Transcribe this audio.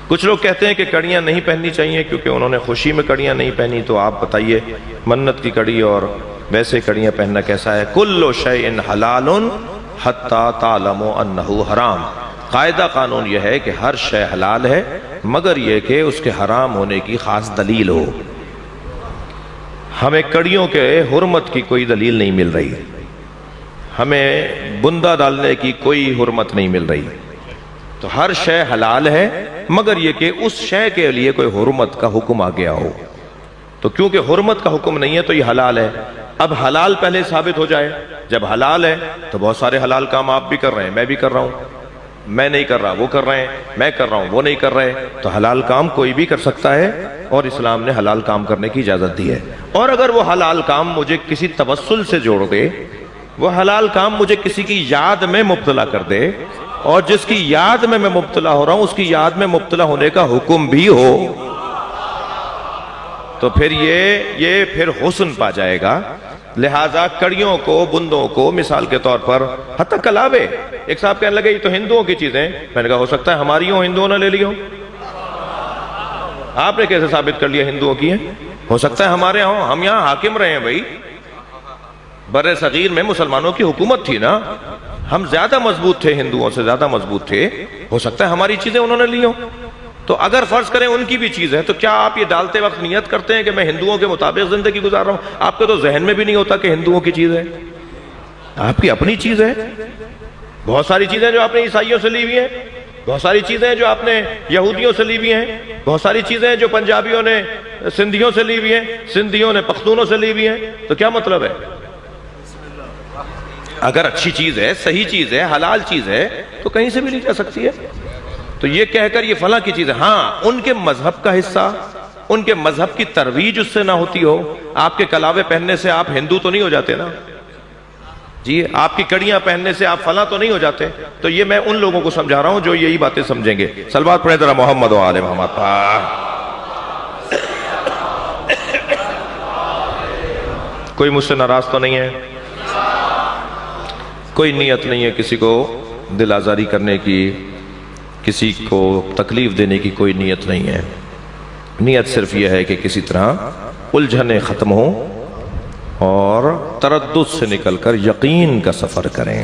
کچھ لوگ کہتے ہیں کہ کڑیاں نہیں پہننی چاہیے کیونکہ انہوں نے خوشی میں کڑیاں نہیں پہنی، تو آپ بتائیے منت کی کڑی اور ویسے کڑیاں پہننا کیسا ہے؟ کل شیء حلال حتی تعلموا انہ حرام، قاعدہ قانون یہ ہے کہ ہر شے حلال ہے مگر یہ کہ اس کے حرام ہونے کی خاص دلیل ہو۔ ہمیں کڑیوں کے حرمت کی کوئی دلیل نہیں مل رہی، ہمیں بندہ ڈالنے کی کوئی حرمت نہیں مل رہی، تو ہر شے حلال ہے مگر یہ کہ اس شے کے لیے کوئی حرمت کا حکم آ گیا ہو، تو کیونکہ حرمت کا حکم نہیں ہے تو یہ حلال ہے۔ اب حلال پہلے ثابت ہو جائے، جب حلال ہے تو بہت سارے حلال کام آپ بھی کر رہے ہیں، میں بھی کر رہا ہوں، میں نہیں کر رہا وہ کر رہے ہیں، میں کر رہا ہوں وہ نہیں کر رہے، تو حلال کام کوئی بھی کر سکتا ہے اور اسلام نے حلال کام کرنے کی اجازت دی ہے۔ اور اگر وہ حلال کام مجھے کسی توسل سے جوڑ دے، وہ حلال کام مجھے کسی کی یاد میں مبتلا کر دے، اور جس کی یاد میں مبتلا ہو رہا ہوں اس کی یاد میں مبتلا ہونے کا حکم بھی ہو، تو پھر یہ پھر حسن پا جائے گا۔ لہٰذا کڑیوں کو، بندوں کو مثال کے طور پر، حتیٰ کلابے، ایک صاحب کہنے لگے یہ تو ہندوؤں کی چیزیں، میں نے کہا ہو سکتا ہے ہماری ہوں، ہندوؤں نے لے لی ہوں، آپ نے کیسے ثابت کر لیا ہندوؤں کی ہیں؟ ہو سکتا ہے ہمارے ہوں، ہم یہاں حاکم رہے ہیں بھائی، بر صغیر میں مسلمانوں کی حکومت تھی نا، ہم زیادہ مضبوط تھے، ہندوؤں سے زیادہ مضبوط تھے، ہو سکتا ہے ہماری چیزیں انہوں نے لی ہوں۔ تو اگر فرض کریں ان کی بھی چیز ہے تو کیا آپ یہ ڈالتے وقت نیت کرتے ہیں کہ میں ہندوؤں کے مطابق زندگی گزار رہا ہوں؟ آپ کے تو ذہن میں بھی نہیں ہوتا کہ ہندوؤں کی چیز ہے، آپ کی اپنی چیز ہے۔ بہت ساری چیزیں جو آپ نے عیسائیوں سے لی ہوئی ہیں، بہت ساری چیزیں جو آپ نے یہودیوں سے لی ہوئی ہیں، بہت ساری چیزیں جو پنجابیوں نے سندھیوں سے لی ہوئی ہیں، سندھیوں نے پختونوں سے لی ہوئی ہیں، تو کیا مطلب ہے؟ اگر اچھی چیز ہے، صحیح چیز ہے، حلال چیز ہے تو کہیں سے بھی لی جا سکتی ہے۔ تو یہ کہہ کر یہ فلاں کی چیز ہے، ہاں ان کے مذہب کا حصہ، ان کے مذہب کی ترویج اس سے نہ ہوتی ہو۔ آپ کے کلاوے پہننے سے آپ ہندو تو نہیں ہو جاتے نا جی، آپ کی کڑیاں پہننے سے آپ فلاں تو نہیں ہو جاتے۔ تو یہ میں ان لوگوں کو سمجھا رہا ہوں جو یہی باتیں سمجھیں گے۔ صلوات پڑھیں ذرا محمد و آل محمد پر۔ کوئی مجھ سے ناراض تو نہیں ہے؟ کوئی نیت نہیں ہے کسی کو دل آزاری کرنے کی، کسی کو تکلیف دینے کی کوئی نیت نہیں ہے۔ نیت صرف یہ ہے کہ کسی طرح الجھنیں ختم ہوں اور تردد سے نکل کر یقین کا سفر کریں۔